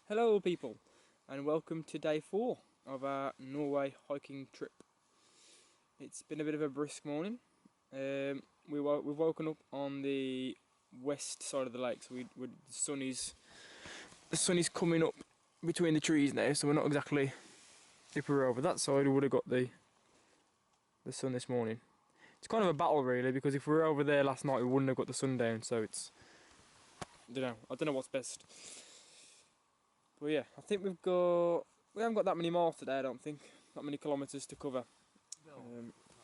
Hello people, and welcome to day 4 of our Norway hiking trip. It's been a bit of a brisk morning. We've woken up on the west side of the lake, so the sun is coming up between the trees now, so we're not exactly, if we were over that side we would have got the sun this morning. It's kind of a battle really, because if we were over there last night we wouldn't have got the sun down, so it's, I don't know what's best. But yeah, I think we haven't got that many miles today, I don't think. Not many kilometres to cover.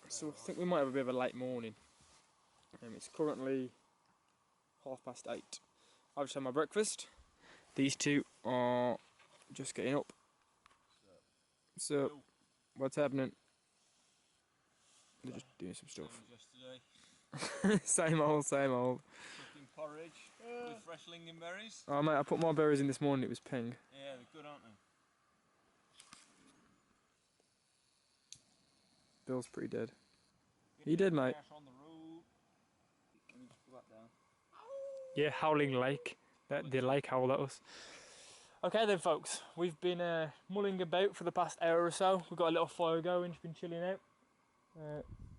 So I think we might have a bit of a late morning. It's currently 8:30. I've just had my breakfast. These two are just getting up. So, what's happening? They're just doing some stuff. Same old. Cooking porridge with fresh lingonberries. Oh mate, I put my berries in this morning, it was ping. Yeah, they're good, aren't they? Bill's pretty dead. He did, mate. On the road. Can you just pull that down? Yeah, howling lake. The lake howled at us. Okay then folks, we've been mulling about for the past hour or so. We've got a little fire going, just been chilling out.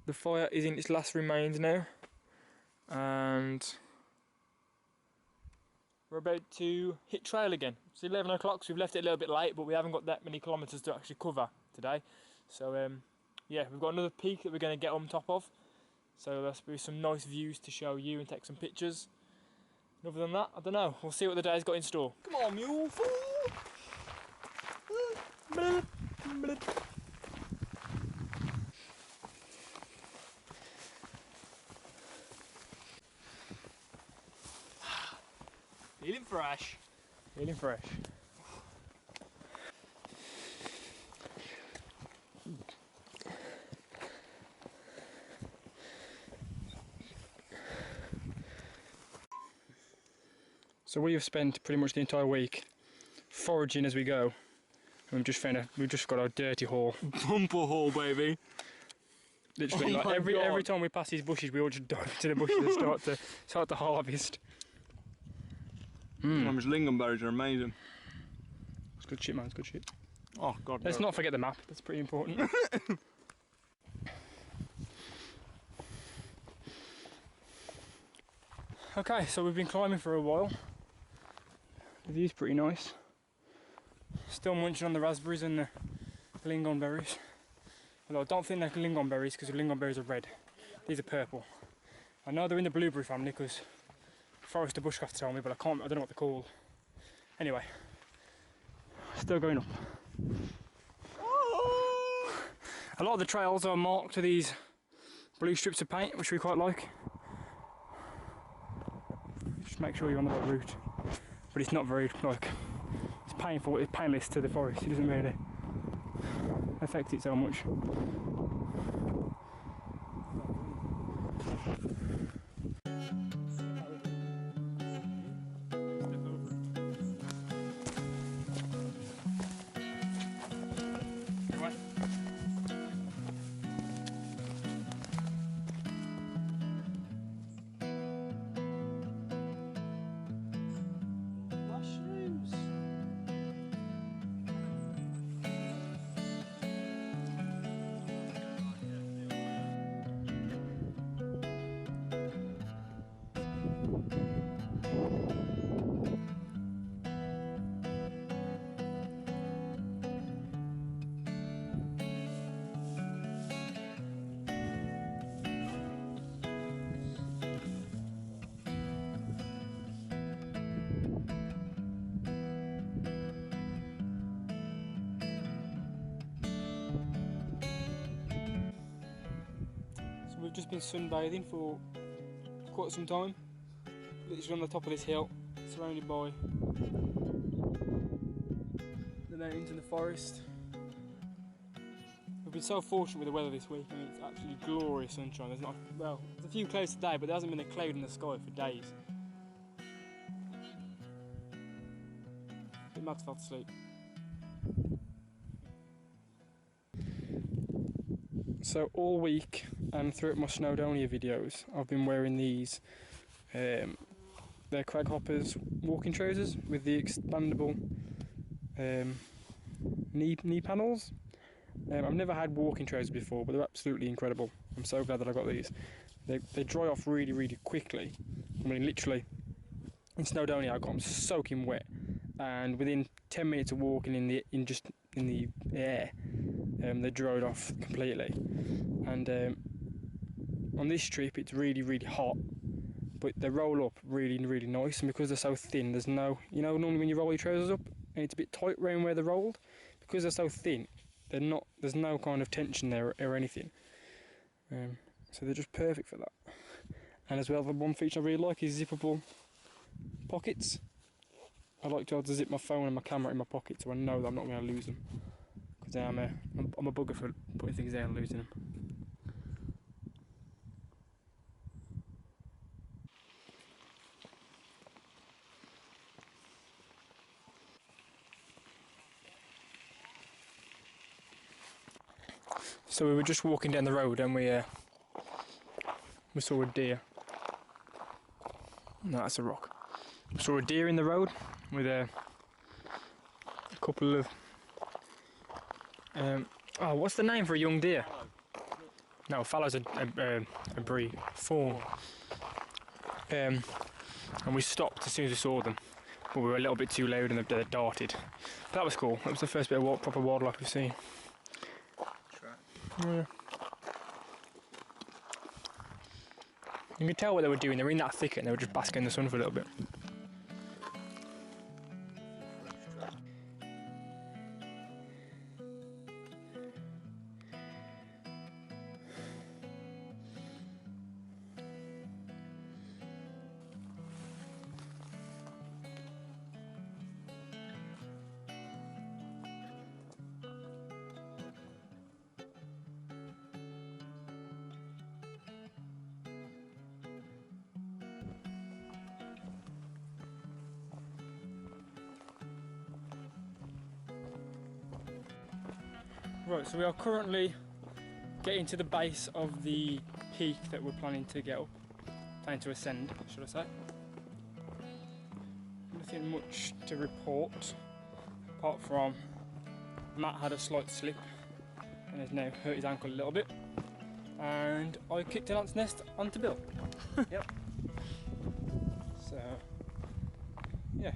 The fire is in its last remains now. And we're about to hit trail again. It's 11 o'clock, so we've left it a little bit late, but we haven't got that many kilometres to actually cover today. So yeah, we've got another peak that we're going to get on top of. So there'll be some nice views to show you and take some pictures. And other than that, I don't know. We'll see what the day's got in store. Come on, mule fool! Feeling fresh. Feeling fresh. So we have spent pretty much the entire week foraging as we go. And we've just got our dirty haul. Bumper haul, baby. Literally, like every time we pass these bushes, we all just dive into the bushes and start to harvest. Those lingonberries are amazing. It's good shit, man. It's good shit. Oh god. Let's not forget the map. That's pretty important. Okay, so we've been climbing for a while. The view's pretty nice. Still munching on the raspberries and the lingonberries. Although I don't think they're lingonberries because the lingonberries are red. These are purple. I know they're in the blueberry family because Forester Bushcraft told me, but I don't know what they're called. Anyway, still going up. A lot of the trails are marked with these blue strips of paint, which we quite like. Just make sure you're on the right route. But it's not very, it's painful, it's painless to the forest. It doesn't really affect it so much. We've just been sunbathing for quite some time, literally on the top of this hill, surrounded by the mountains and the forest. We've been so fortunate with the weather this week. I mean, it's actually glorious sunshine. There's a few clouds today, but there hasn't been a cloud in the sky for days. Been mad to fall asleep. So all week and throughout my Snowdonia videos I've been wearing these, they're Crag Hoppers walking trousers with the expandable knee panels. I've never had walking trousers before, but they're absolutely incredible. I'm so glad that I got these. They dry off really quickly. I mean, literally, in Snowdonia I got them soaking wet, and within 10 minutes of walking in the air, they dried off completely. And on this trip it's really hot, but they roll up really nice, and because they're so thin, there's no, normally when you roll your trousers up and it's a bit tight around where they're rolled, because they're so thin, there's no kind of tension there or anything. So they're just perfect for that. And as well, the one feature I really like is zippable pockets. I like to be able to zip my phone and my camera in my pocket, so I know that I'm not going to lose them. Because I'm a bugger for putting things there and losing them. So we were just walking down the road and we saw a deer. No, that's a rock. We saw a deer in the road with a couple of what's the name for a young deer? No, fallow's a breed, fawn. And we stopped as soon as we saw them, but we were a little bit too loud and they darted. But that was cool. That was the first bit of proper wildlife we've seen. Yeah. You can tell what they were doing. They were in that thicket and they were just basking in the sun for a little bit. Right, so we are currently getting to the base of the peak that we're planning to get up, planning to ascend, should I say. Nothing much to report, apart from Matt had a slight slip and has now hurt his ankle a little bit, and I kicked an ant's nest onto Bill. Yep. So, yeah.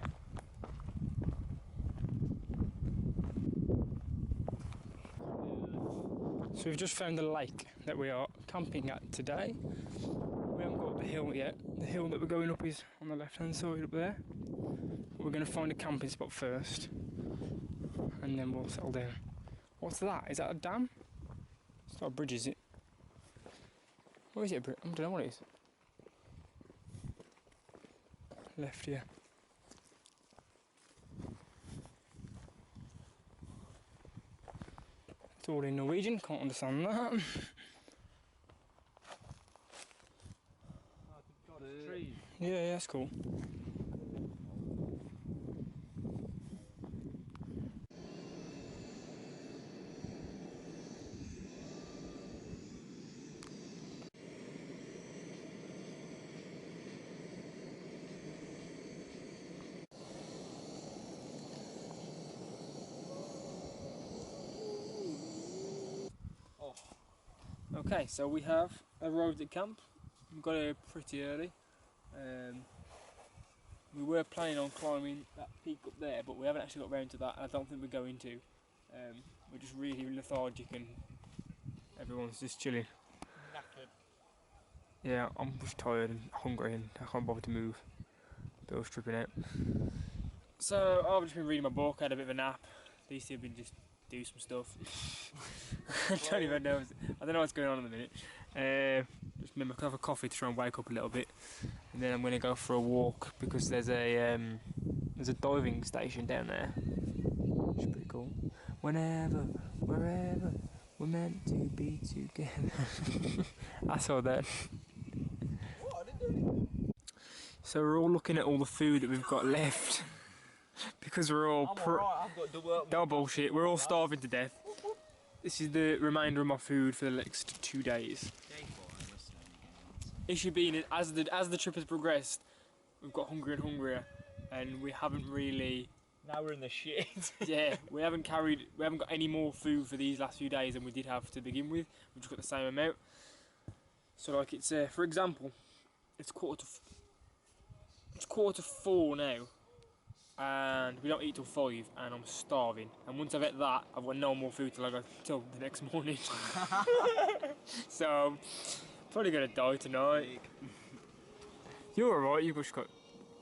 So we've just found the lake that we are camping at today. We haven't got up the hill yet. The hill that we're going up is on the left hand side up there. We're going to find a camping spot first and then we'll settle down. What's that? Is that a dam? It's not a bridge, is it? Or is it a bridge? I don't know what it is. Left here. It's all in Norwegian, can't understand that. Yeah, that's cool. Okay, so we have arrived at camp. We got here pretty early. We were planning on climbing that peak up there, but we haven't actually got round to that, and I don't think we're going to. We're just really lethargic and everyone's just chilling. Knackered. Yeah, I'm just tired and hungry and I can't bother to move. Bill's tripping out. So I've just been reading my book, had a bit of a nap. These two have been just do some stuff. I don't even know. I don't know what's going on in the minute. Just remember to have a coffee to try and wake up a little bit, and then I'm going to go for a walk because there's a diving station down there, which is pretty cool. Whenever, wherever, we're meant to be together. I saw that. So we're all looking at all the food that we've got left. Because we're all no bullshit, we're all starving to death. This is the remainder of my food for the next 2 days. Issue being, as the trip has progressed, we've got hungrier and hungrier, and we haven't really Now we're in the shit. Yeah, we haven't got any more food for these last few days than we did have to begin with. We've just got the same amount. So like it's for example, it's quarter to 4 now, and we don't eat till 5, and I'm starving. And once I've ate that, I've got no more food till the next morning. So probably gonna die tonight. You're alright. You've just got.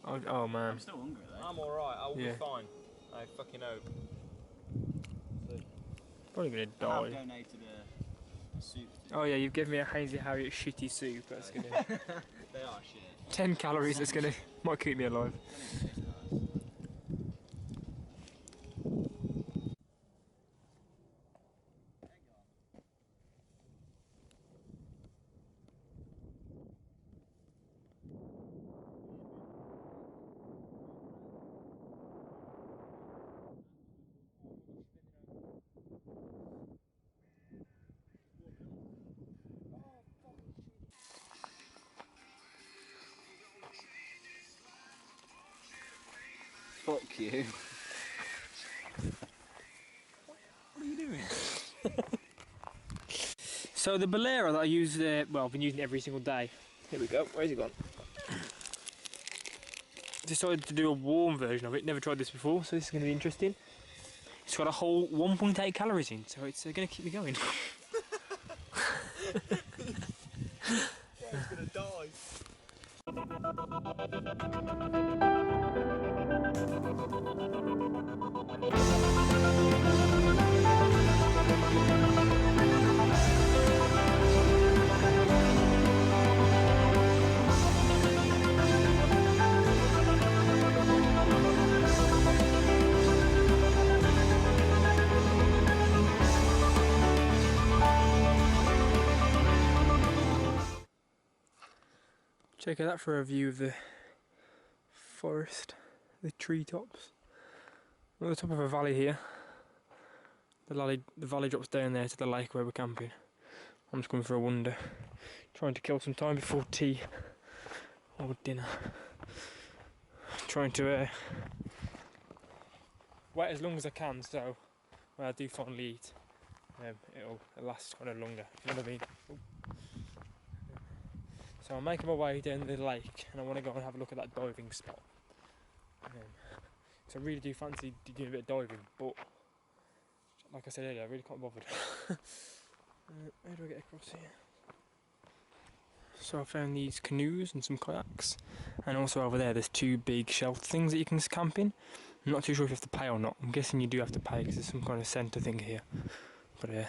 Oh man. I'm still hungry though. I'm alright, I'll Yeah. be fine. I fucking hope. Probably gonna I have die. donated a soup to Oh yeah, you've given me a Hainsey Harriet shitty soup. That's gonna. They are shit. 10 calories. That's gonna might keep me alive. Fuck you. What are you doing? So the Bolero that I use, well, I've been using it every single day. Here we go. Where's it gone? Decided to do a warm version of it. Never tried this before, so this is going to be interesting. It's got a whole 1.8 calories in, so it's going to keep me going. It's gonna die. Check out that for a view of the forest, the treetops. We're at the top of a valley here. The valley drops down there to the lake where we're camping. I'm just going for a wander, trying to kill some time before tea or dinner. Trying to wait as long as I can, so when I do finally eat, it'll last kind of longer. You know what I mean? Ooh. So I'm making my way down the lake, and I want to go and have a look at that diving spot. So I really do fancy doing a bit of diving, but like I said earlier, I really can't be bothered. How do I get across here? So I found these canoes and some kayaks, and also over there there's 2 big shelter things that you can camp in. I'm not too sure if you have to pay or not. I'm guessing you do have to pay because there's some kind of centre thing here. But yeah,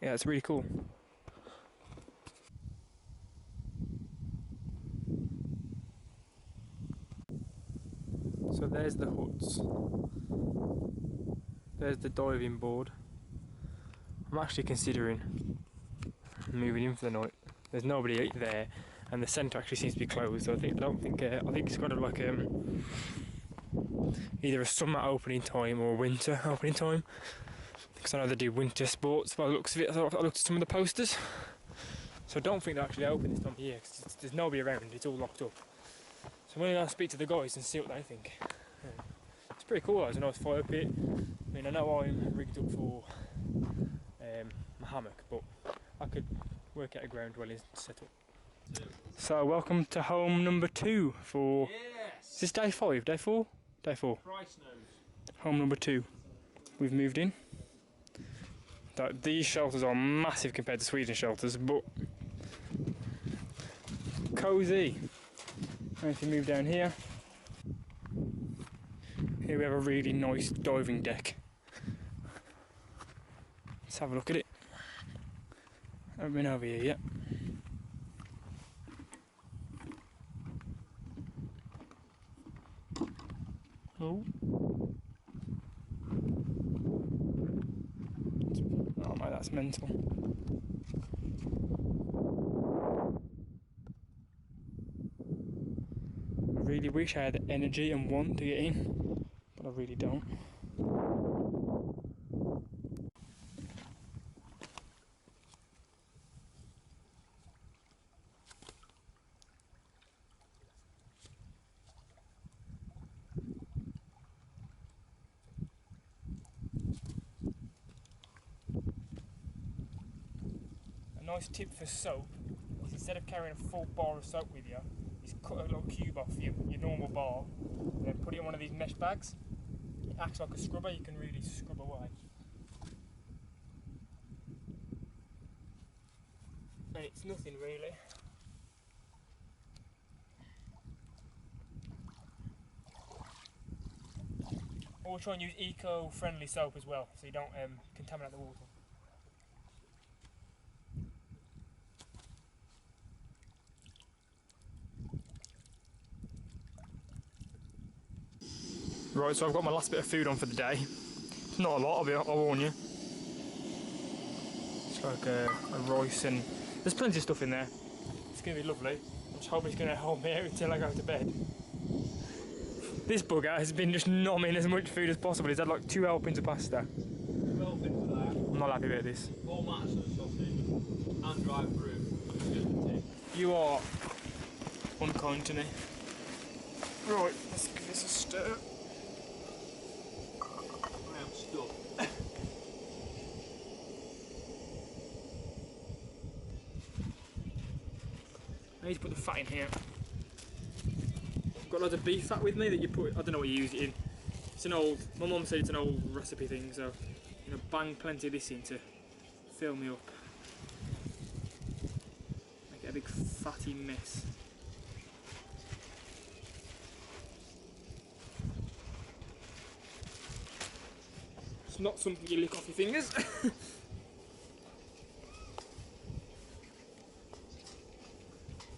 it's really cool. So there's the huts. There's the diving board. I'm actually considering moving in for the night. There's nobody there, and the centre actually seems to be closed. So I think it's kind of like either a summer opening time or a winter opening time. Because I know they do winter sports by the looks of it. I looked at some of the posters. So I don't think they're actually open this time of year because there's nobody around. It's all locked up. So I'm going to go and speak to the guys and see what they think. It's pretty cool. It's a nice fire pit. I mean, I know I'm rigged up for my hammock, but I could work out a ground dwelling setup. So welcome to home number 2 for. Yes! Is this day 5? Day 4? Day 4. Christ knows. Home number 2. We've moved in. These shelters are massive compared to Sweden shelters, but cosy. And if you move down here, we have a really nice diving deck. Let's have a look at it. I haven't been over here yet. Oh. Oh my, that's mental. I really wish I had the energy and want to get in, but I really don't. nice tip for soap is instead of carrying a full bar of soap with you, is cut a little cube off your normal bar and then put it in one of these mesh bags. It acts like a scrubber, you can really scrub away. And it's nothing really. Always try and use eco-friendly soap as well, so you don't contaminate the water. Right, so I've got my last bit of food on for the day. It's not a lot, I'll warn you. It's like a rice and there's plenty of stuff in there. It's going to be lovely. I'm just hoping it's going to hold me out until I go to bed. This bugger has been just nomming as much food as possible. He's had like 2 helpings of pasta. 2 helpings of that. I'm not happy about this. 4 mats of sausage and dried fruit. You are unkind to me. Right, let's give this a stir. I am stuck. I need to put the fat in here. I've got loads of beef fat with me that you put, I don't know what you use it in. It's an old, my mum said it's an old recipe thing, so I'm going to bang plenty of this in to fill me up. Make it a big fatty mess. It's not something you lick off your fingers.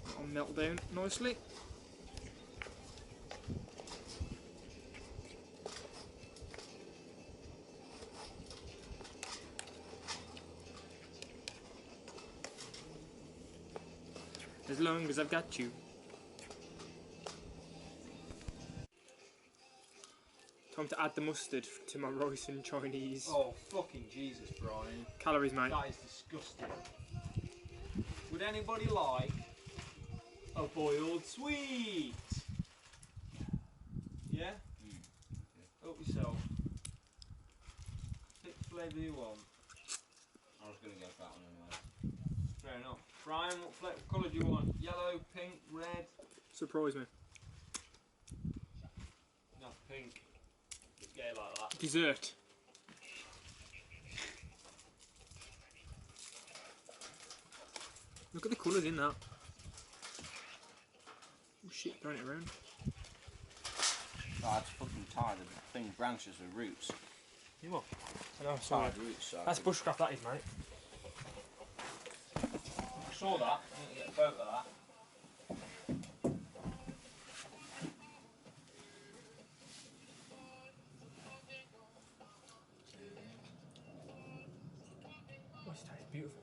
That'll melt down nicely. As long as I've got you. Time to add the mustard to my rice and Chinese. Oh, fucking Jesus, Brian. Calories, mate. That is disgusting. Would anybody like a boiled sweet? Yeah? Help yourself. Pick the flavour you want. I was going to go for that one anyway. Fair enough. Brian, what colour do you want? Yellow, pink, red? Surprise me. No, pink. It's gay like that. Dessert. Look at the colours in that. Oh shit, throwing it around. Oh, it's fucking tired of the thing branches with roots. You what? I know, sorry. Tired roots, so That's bushcraft, that is, mate. I saw that. I need to get a photo of that. Oh, this tastes beautiful.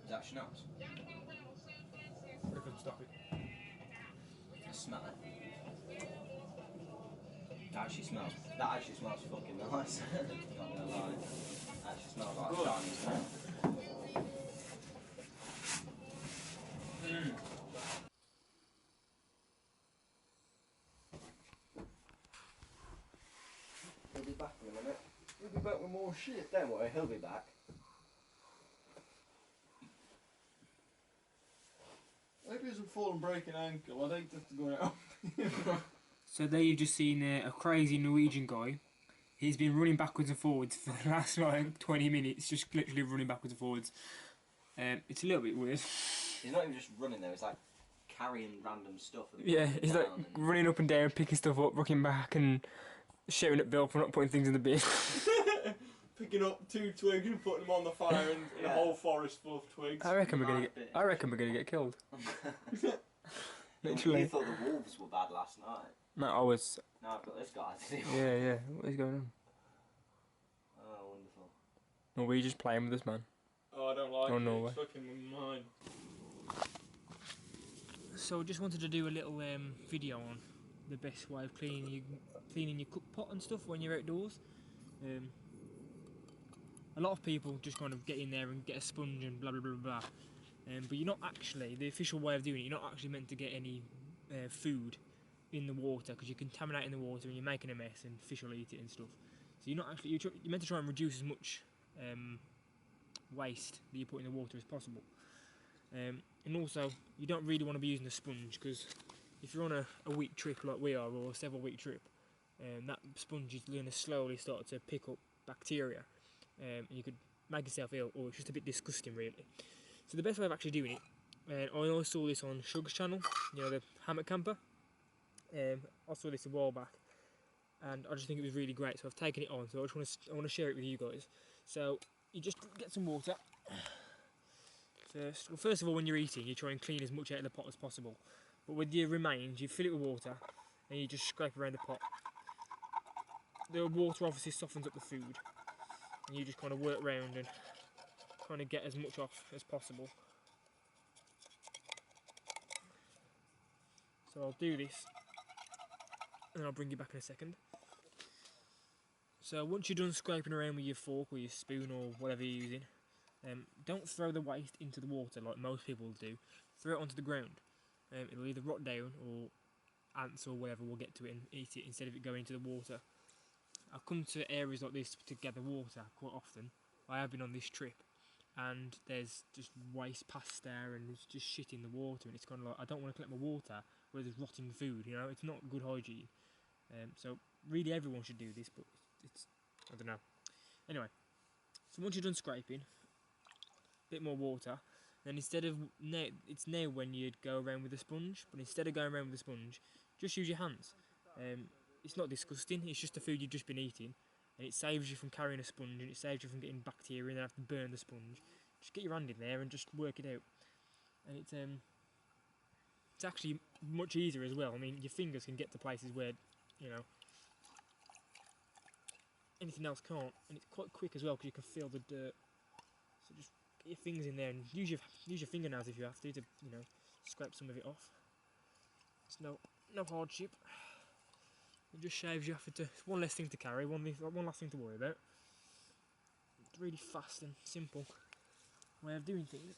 Is that schnapps? I couldn't stop it. I smell it. That actually smells fucking nice. Not gonna lie. It actually smells like Good. Chinese now. He'll be back in a minute. He'll be back with more shit. Don't worry, he'll be back. I hope he doesn't fall and break an ankle. I'd hate to have to go out. So there you've just seen a crazy Norwegian guy. He's been running backwards and forwards for the last like 20 minutes, just literally running backwards and forwards. It's a little bit weird. He's not even just running there, he's like carrying random stuff. And Yeah, putting it he's like down and- running up and down, picking stuff up, rocking back and shouting at Bill for not putting things in the bin. Picking up 2 twigs and putting them on the fire in a Yeah. whole forest full of twigs. I reckon we're gonna Might get. be. I reckon we're gonna get killed. You Literally. thought the wolves were bad last night. No, I was. Now I've got this guy to deal with. Yeah, yeah. What is going on? Oh, wonderful. Norwegians playing with us, man. Oh, I don't like Oh, it. Norway. It's fucking with mine. So I just wanted to do a little video on the best way of cleaning your cook pot and stuff when you're outdoors. A lot of people just kind of get in there and get a sponge and blah blah blah blah. But you're not actually, the official way of doing it, you're not actually meant to get any food in the water because you're contaminating the water and you're making a mess and fish will eat it and stuff. So you're not actually, you're meant to try and reduce as much waste that you put in the water as possible. And also, you don't really want to be using a sponge, because if you're on a week trip like we are, or a several week trip, that sponge is going to slowly start to pick up bacteria, and you could make yourself ill, or it's just a bit disgusting really. So the best way of actually doing it, and I always saw this on Shug's channel, you know, the hammock camper. I saw this a while back, and I just think it was really great, so I've taken it on. So I want to share it with you guys. So you just get some water. First of all, when you're eating, you try and clean as much out of the pot as possible. But with your remains, you fill it with water, and you just scrape around the pot. The water obviously softens up the food, and you just kind of work around and kind of get as much off as possible. So I'll do this, and I'll bring you back in a second. So once you're done scraping around with your fork or your spoon or whatever you're using, don't throw the waste into the water like most people do. Throw it onto the ground. It'll either rot down, or ants or whatever will get to it and eat it instead of it going into the water. I've come to areas like this to gather water quite often. I have been on this trip, and there's just waste past there, and it's just shit in the water, and it's kind of like, I don't want to collect my water where there's rotting food, you know, it's not good hygiene. So really everyone should do this, but it's I don't know. Anyway, so once you're done scraping, a bit more water, then instead of it's now when you'd go around with a sponge, but instead of going around with a sponge, just use your hands. It's not disgusting, it's just the food you've just been eating, and it saves you from carrying a sponge, and it saves you from getting bacteria and then have to burn the sponge. Just get your hand in there and just work it out, and it's actually much easier as well. I mean, your fingers can get to places where, you know, anything else can't, and it's quite quick as well because you can feel the dirt. So just get your fingers in there and use your fingernails if you have to, you know, scrape some of it off. It's no hardship. It just shaves you having to. It's one less thing to carry, one less thing to worry about. It's really fast and simple way of doing things.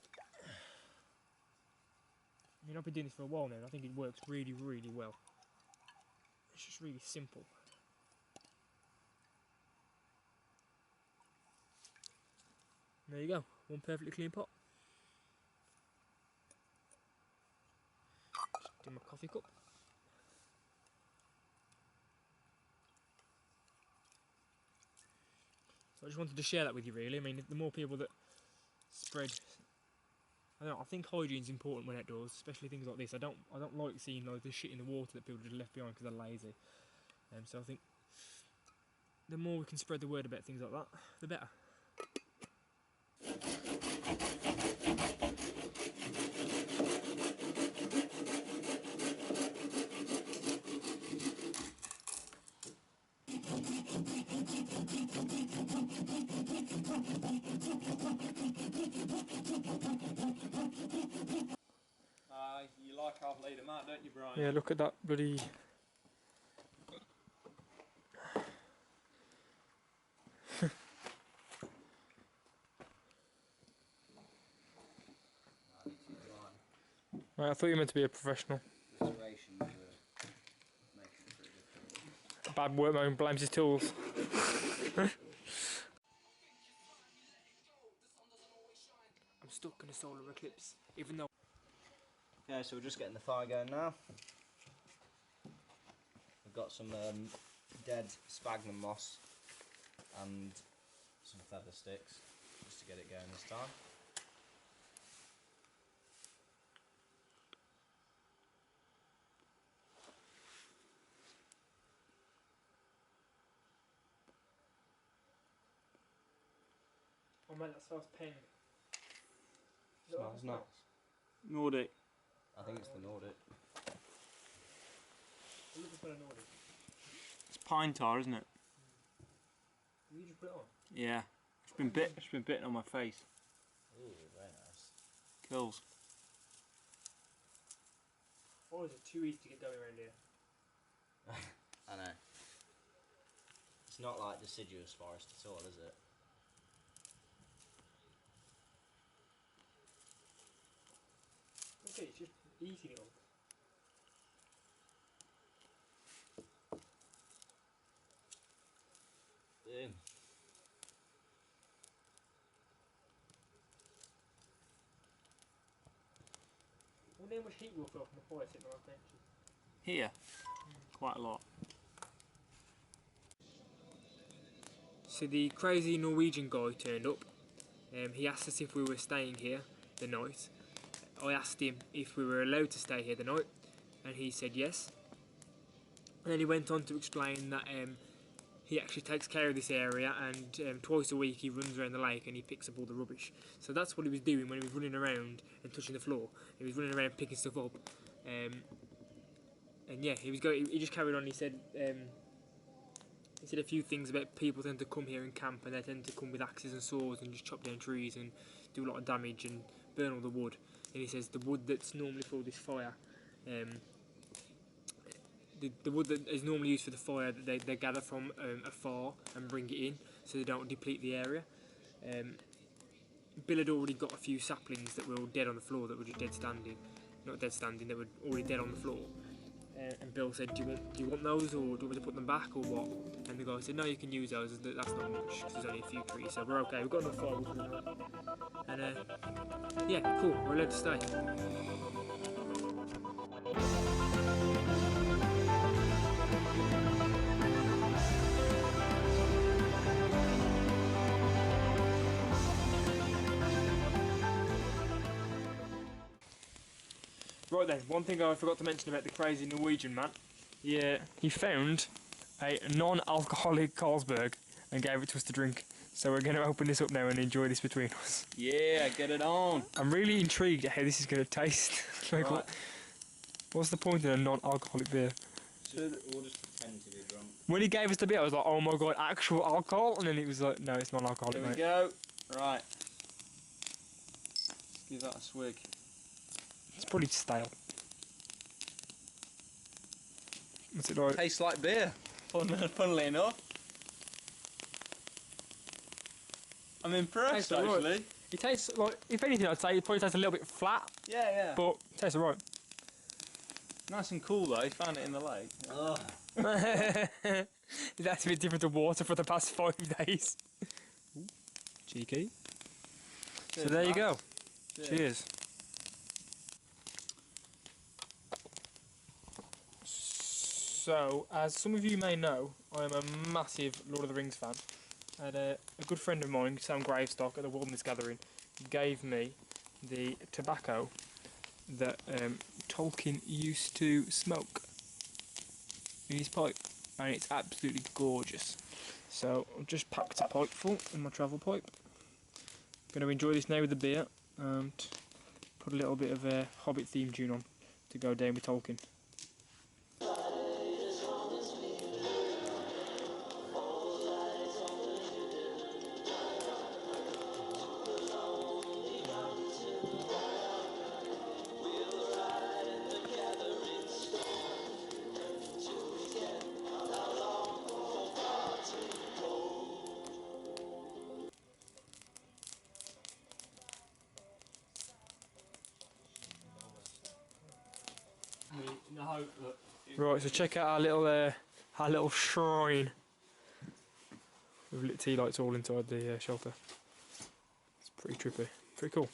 I mean, I've been doing this for a while now, and I think it works really, really well. It's just really simple. There you go, one perfectly clean pot. Just do my coffee cup. So I just wanted to share that with you really. I mean, the more people that spread, I don't know, I think hygiene's important when outdoors, especially things like this. I don't like seeing like the shit in the water that people just left behind because they're lazy. So I think the more we can spread the word about things like that, the better. You like I've laid them out, don't you, Brian? Yeah, look at that bloody. Right, I thought you were meant to be a professional. Bad workman blames his tools. I'm stuck in a solar eclipse, even though. Yeah, so we're just getting the fire going now. We've got some dead sphagnum moss and some feather sticks just to get it going this time. Oh man, that smells pink. Smells nice. Nordic. I think it's the Nordic. It's pine tar, isn't it? Did you just put it on? Yeah. It's been bitten on my face. Ooh, very nice. Kills. Or is it too easy to get going around here? I know. It's not like deciduous forest at all, is it? Okay, it's just eating it all. Boom. wonder how much heat will feel from the fire sitting on those benches. Here, quite a lot. So the crazy Norwegian guy turned up. He asked us if we were staying here the night. I asked him if we were allowed to stay here the night, and he said yes. And then he went on to explain that he actually takes care of this area, and twice a week he runs around the lake and he picks up all the rubbish. So that's what he was doing when he was running around and touching the floor. He was running around picking stuff up. And yeah, he just carried on. He said a few things about people tend to come here and camp, and they tend to come with axes and saws and just chop down trees and do a lot of damage and burn all the wood. And he says the wood that's normally for this fire, the wood that is normally used for the fire, that they gather from afar and bring it in so they don't deplete the area. Bill had already got a few saplings that were all dead on the floor, that were just dead standing. Not dead standing, they were already dead on the floor. And Bill said, do you want those, or do you want me to put them back, or what? And the guy said, no, you can use those, that's not much, because there's only a few trees, so we're okay, we've got enough firewood for the night. And yeah, cool, we're allowed to stay. Right then, one thing I forgot to mention about the crazy Norwegian man. Yeah, he found a non-alcoholic Carlsberg and gave it to us to drink. So we're going to open this up now and enjoy this between us. Yeah, get it on. I'm really intrigued at how this is going to taste. Like, Right. what's the point in a non-alcoholic beer? We'll just pretend to be drunk. When he gave us the beer, I was like, oh my god, actual alcohol? And then it was like, no, it's non-alcoholic, Here we mate. go. Right. Let's give that a swig. It's probably stale. What's it like? Tastes like beer. Funnily enough. I'm impressed, Tastes alright. actually. It tastes like, if anything, I'd say it probably tastes a little bit flat, Yeah. but it tastes alright. Nice and cool though. He found it in the lake. Ugh. That's a bit different to water for the past 5 days. Ooh, cheeky. Cheers, So there you Matt. go. Cheers. Cheers. So, as some of you may know, I am a massive Lord of the Rings fan. And a good friend of mine, Sam Gravestock, at the Wilderness Gathering, gave me the tobacco that Tolkien used to smoke in his pipe, and it's absolutely gorgeous. So I've just packed a pipe full in my travel pipe. Going to enjoy this now with the beer and put a little bit of a Hobbit theme tune on to go down with Tolkien. In the hope that Right, so check out our little shrine with lit tea lights all inside the shelter. It's pretty trippy, pretty cool.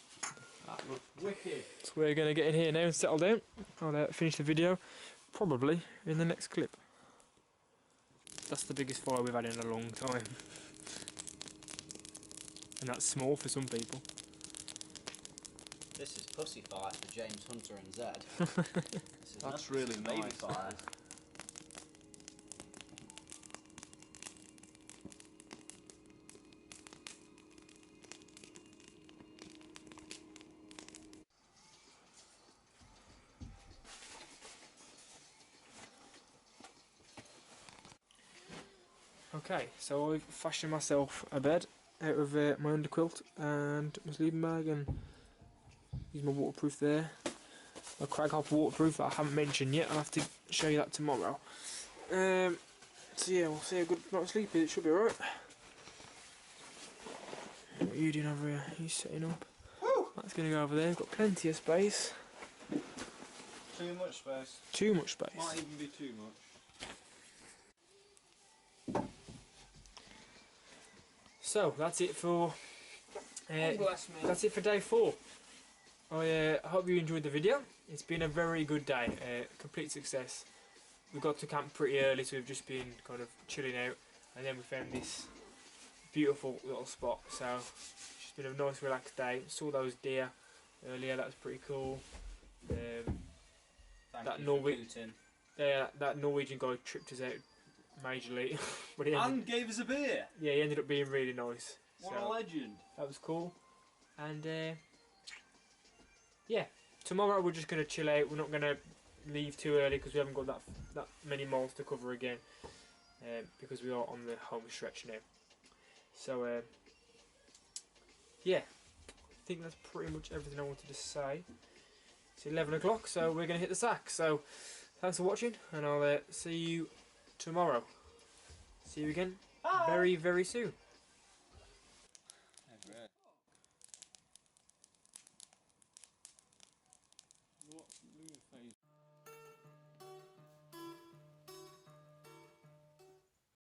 that looks wicked. So we're going to get in here now and settle down. I'll finish the video probably in the next clip. That's the biggest fire we've had in a long time, and that's small for some people. This is pussy fire for James Hunter and Zed. This is That's nothing, really this is baby nice. fire. Okay, so I've fashioned myself a bed out of my underquilt and my sleeping bag, and use my waterproof there. My Craghoff waterproof that I haven't mentioned yet. I'll have to show you that tomorrow. So yeah, we'll see how good night's sleep is. It should be alright. What are you doing over here? Are you setting up? Woo! That's going to go over there. We've got plenty of space. Too much space. Too much space. Might even be too much. So that's it for Bless me. that's it for day 4. I hope you enjoyed the video. It's been a very good day, complete success. We got to camp pretty early, so we've just been kind of chilling out, and then we found this beautiful little spot. So it's just been a nice relaxed day. Saw those deer earlier, that was pretty cool. That Norwegian guy tripped us out majorly. But and gave us a beer. Yeah, he ended up being really nice. What a legend. That was cool. And yeah, tomorrow we're just going to chill out. We're not going to leave too early because we haven't got that many miles to cover again, because we are on the home stretch now. So yeah, I think that's pretty much everything I wanted to say. It's 11 o'clock, so we're going to hit the sack. So thanks for watching, and I'll see you tomorrow. See you again very, very soon. What phase?